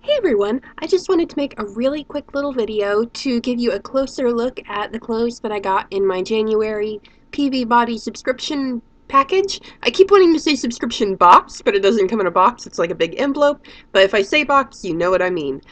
Hey everyone, I just wanted to make a really quick little video to give you a closer look at the clothes that I got in my January pv.Body subscription package. I keep wanting to say subscription box, but it doesn't come in a box, it's like a big envelope, but if I say box, you know what I mean.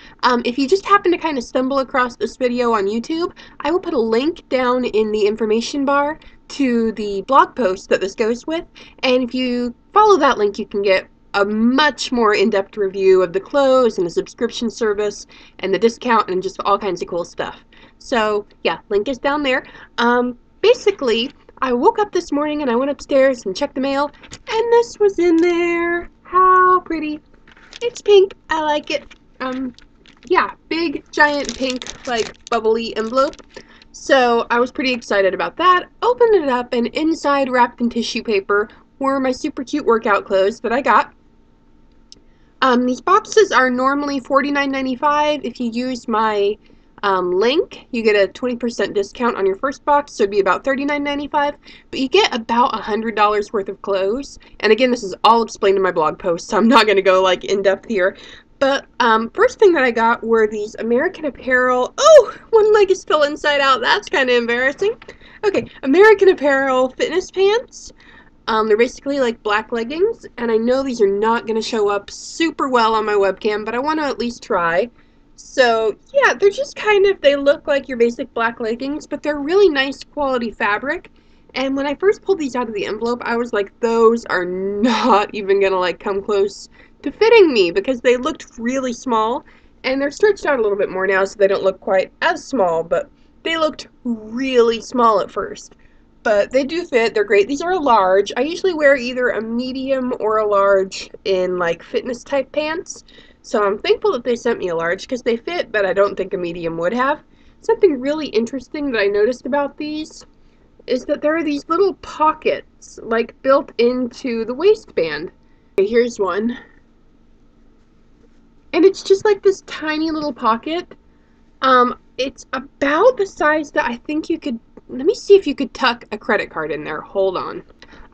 If you just happen to kind of stumble across this video on YouTube, I will put a link down in the information bar to the blog post that this goes with, and if you follow that link you can get a much more in-depth review of the clothes and the subscription service and the discount and just all kinds of cool stuff. So yeah, link is down there. Basically, I woke up this morning and I went upstairs and checked the mail, and this was in there. How pretty. It's pink. I like it. Yeah, big, giant pink, like, bubbly envelope. So I was pretty excited about that. Opened it up, and inside, wrapped in tissue paper, were my super cute workout clothes that I got. These boxes are normally $49.95. If you use my link, you get a 20% discount on your first box, so it'd be about $39.95. But you get about $100 worth of clothes. And again, this is all explained in my blog post, so I'm not going to go like in depth here. But first thing that I got were these American Apparel. Oh, one leg is still inside out. That's kind of embarrassing. Okay, American Apparel fitness pants. They're basically like black leggings, and I know these are not going to show up super well on my webcam, but I want to at least try. So, yeah, they're just kind of, they look like your basic black leggings, but they're really nice quality fabric. And when I first pulled these out of the envelope, I was like, those are not even going to like come close to fitting me because they looked really small, and they're stretched out a little bit more now so they don't look quite as small, but they looked really small at first. But they do fit. They're great. These are a large. I usually wear either a medium or a large in like fitness type pants. So I'm thankful that they sent me a large because they fit, but I don't think a medium would have. Something really interesting that I noticed about these is that there are these little pockets like built into the waistband. Okay, here's one. And it's just like this tiny little pocket. It's about the size that I think you could. Let me see if you could tuck a credit card in there. Hold on.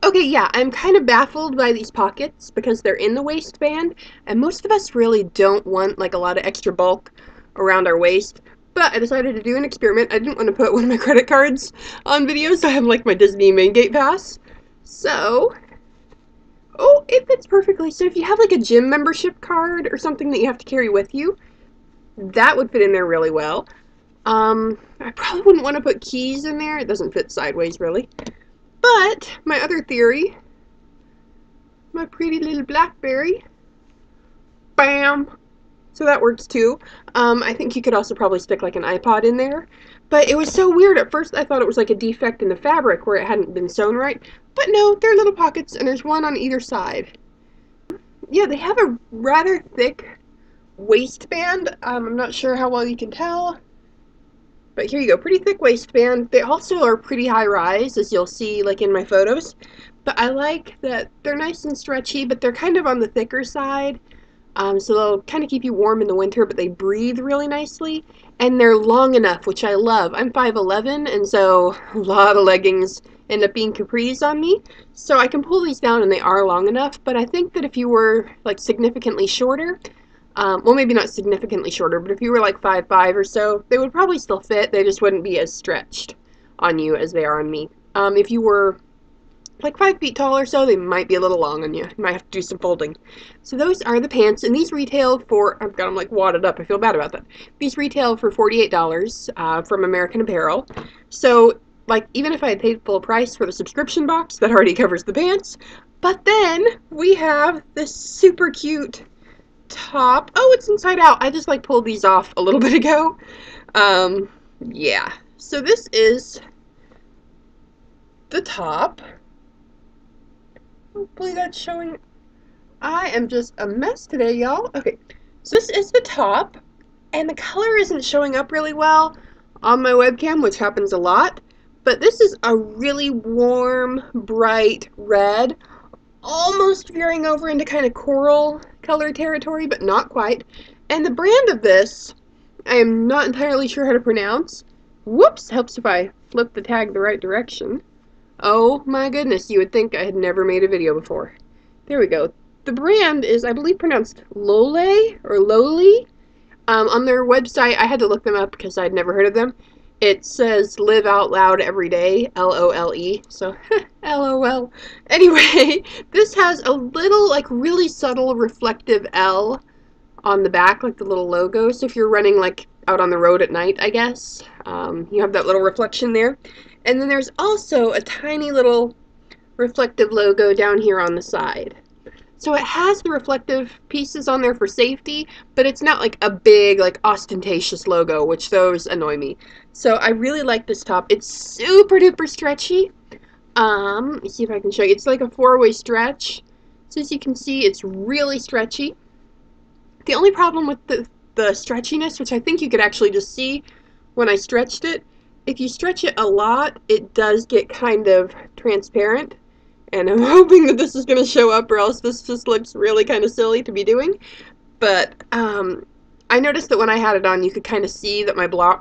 Okay, yeah, I'm kind of baffled by these pockets because they're in the waistband, and most of us really don't want like a lot of extra bulk around our waist. But I decided to do an experiment. I didn't want to put one of my credit cards on video, so I have like my Disney main gate pass. So, oh, it fits perfectly. So if you have like a gym membership card or something that you have to carry with you, that would fit in there really well. I probably wouldn't want to put keys in there. It doesn't fit sideways, really. But my other theory, my pretty little BlackBerry, bam! So that works too. I think you could also probably stick like an iPod in there. But it was so weird. At first I thought it was like a defect in the fabric where it hadn't been sewn right. But no, they're little pockets and there's one on either side. Yeah, they have a rather thick waistband. I'm not sure how well you can tell. But here you go, pretty thick waistband. They also are pretty high rise, as you'll see like in my photos. But I like that they're nice and stretchy, but they're kind of on the thicker side. So they'll kind of keep you warm in the winter, but they breathe really nicely. And they're long enough, which I love. I'm 5'11", and so a lot of leggings end up being capris on me. So I can pull these down and they are long enough, but I think that if you were like significantly shorter, well, maybe not significantly shorter, but if you were like 5'5" or so, they would probably still fit. They just wouldn't be as stretched on you as they are on me. If you were like 5 feet tall or so, they might be a little long on you. You might have to do some folding. So those are the pants, and these retail for, I've got them like wadded up, I feel bad about that. These retail for $48 from American Apparel. So, like, even if I had paid full price for the subscription box, that already covers the pants. But then we have this super cute top. Oh, it's inside out. I just like pulled these off a little bit ago. Yeah. So this is the top. Hopefully that's showing. I am just a mess today, y'all. Okay. So this is the top, and the color isn't showing up really well on my webcam, which happens a lot. But this is a really warm, bright red, almost veering over into kind of coral color territory, but not quite. And the brand of this, I am not entirely sure how to pronounce. Whoops, helps if I flip the tag the right direction. Oh my goodness, you would think I had never made a video before. There we go. The brand is, I believe, pronounced Lole or Loli. On their website, I had to look them up because I'd never heard of them. It says live out loud every day, LOLE, so LOL. Anyway, this has a little, like, really subtle reflective L on the back, like the little logo. So if you're running, like, out on the road at night, I guess, you have that little reflection there. And then there's also a tiny little reflective logo down here on the side. So it has the reflective pieces on there for safety, but it's not like a big, like, ostentatious logo, which those annoy me. So I really like this top. It's super duper stretchy. Let me see if I can show you. It's like a 4-way stretch. So as you can see, it's really stretchy. The only problem with the stretchiness, which I think you could actually just see when I stretched it, if you stretch it a lot, it does get kind of transparent. And I'm hoping that this is going to show up, or else this just looks really kind of silly to be doing. But I noticed that when I had it on, you could kind of see that my bra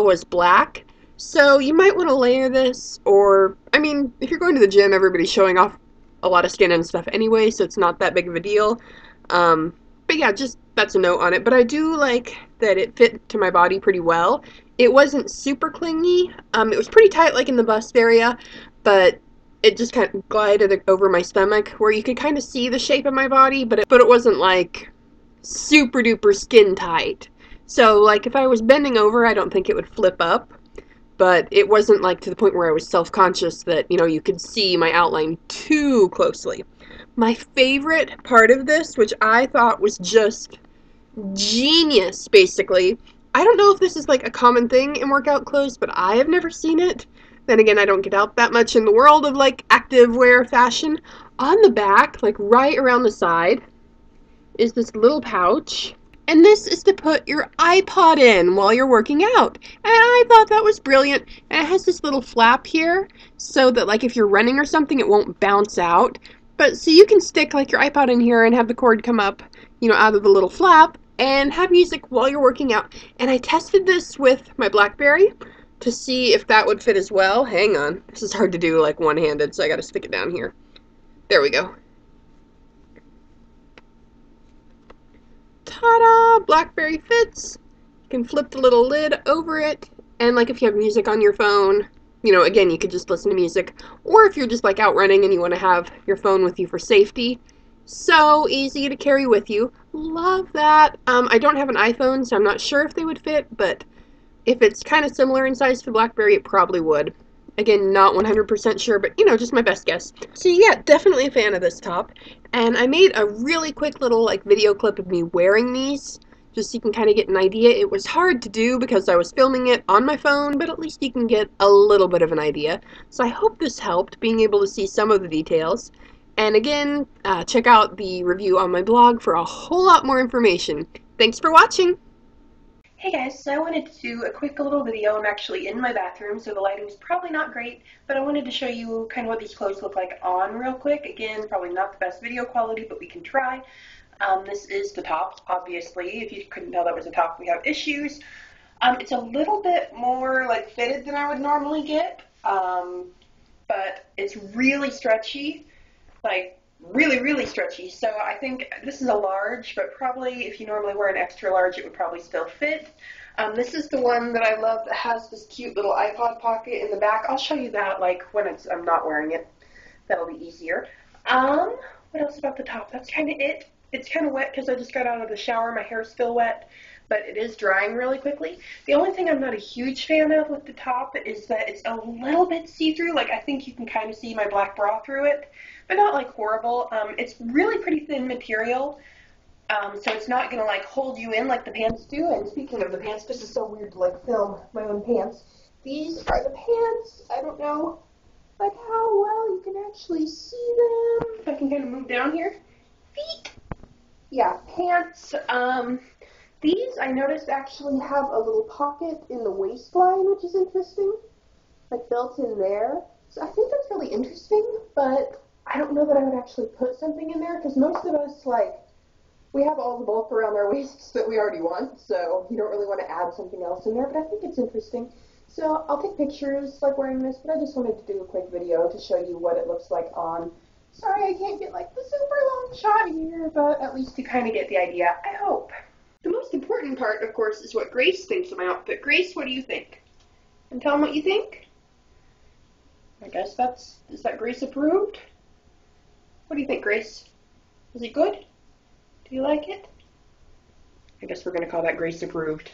was black. So you might want to layer this, or, I mean, if you're going to the gym, everybody's showing off a lot of skin and stuff anyway, so it's not that big of a deal. But yeah, just that's a note on it. But I do like that it fit to my body pretty well. It wasn't super clingy. It was pretty tight, like in the bust area, but it just kind of glided over my stomach, where you could kind of see the shape of my body, but it wasn't like super duper skin tight. So like if I was bending over, I don't think it would flip up, but it wasn't like to the point where I was self-conscious that, you know, you could see my outline too closely. My favorite part of this, which I thought was just genius, basically, I don't know if this is like a common thing in workout clothes, but I have never seen it. Then again, I don't get out that much in the world of like active wear fashion. On the back, like right around the side, is this little pouch. And this is to put your iPod in while you're working out. And I thought that was brilliant. And it has this little flap here so that like if you're running or something, it won't bounce out. But so you can stick like your iPod in here and have the cord come up, you know, out of the little flap and have music while you're working out. And I tested this with my BlackBerry to see if that would fit as well. Hang on. This is hard to do like one-handed, so I gotta stick it down here. There we go. Ta-da! BlackBerry fits. You can flip the little lid over it, and like if you have music on your phone, you know, again, you could just listen to music, or if you're just like out running and you want to have your phone with you for safety, so easy to carry with you. Love that. I don't have an iPhone, so I'm not sure if they would fit, but if it's kind of similar in size to BlackBerry, it probably would. Again, not 100% sure, but, you know, just my best guess. So yeah, definitely a fan of this top. And I made a really quick little, like, video clip of me wearing these, just so you can kind of get an idea. It was hard to do because I was filming it on my phone, but at least you can get a little bit of an idea. So I hope this helped, being able to see some of the details. And again, check out the review on my blog for a whole lot more information. Thanks for watching! Hey guys, so I wanted to do a quick little video. I'm actually in my bathroom, so the lighting's probably not great, but I wanted to show you kind of what these clothes look like on real quick. Again, probably not the best video quality, but we can try. This is the top, obviously. If you couldn't tell that was a top, we have issues. It's a little bit more like fitted than I would normally get, but it's really stretchy, like really stretchy. So I think this is a large, but probably if you normally wear an extra large, it would probably still fit. This is the one that I love that has this cute little iPod pocket in the back. I'll show you that like when I'm not wearing it. That'll be easier. What else about the top? That's kind of it. It's kind of wet because I just got out of the shower. My hair's still wet, but it is drying really quickly. The only thing I'm not a huge fan of with the top is that it's a little bit see-through. Like I think you can kind of see my black bra through it, but not like horrible. It's really pretty thin material, so it's not going to like hold you in like the pants do. And speaking of the pants, this is so weird to like film my own pants. These are the pants. I don't know like how well you can actually see them. If I can kind of move down here. Feet. Yeah, pants. These I noticed actually have a little pocket in the waistline, which is interesting, like built in there. So I think that's really interesting, but I don't know that I would actually put something in there, because most of us, like, we have all the bulk around our waists that we already want, so you don't really want to add something else in there, but I think it's interesting. So I'll take pictures, like, wearing this, but I just wanted to do a quick video to show you what it looks like on. Sorry I can't get, like, the zoom at least you kind of get the idea, I hope. The most important part, of course, is what Grace thinks of my outfit. Grace, what do you think? And tell them what you think? I guess is that Grace approved? What do you think, Grace? Is it good? Do you like it? I guess we're going to call that Grace approved.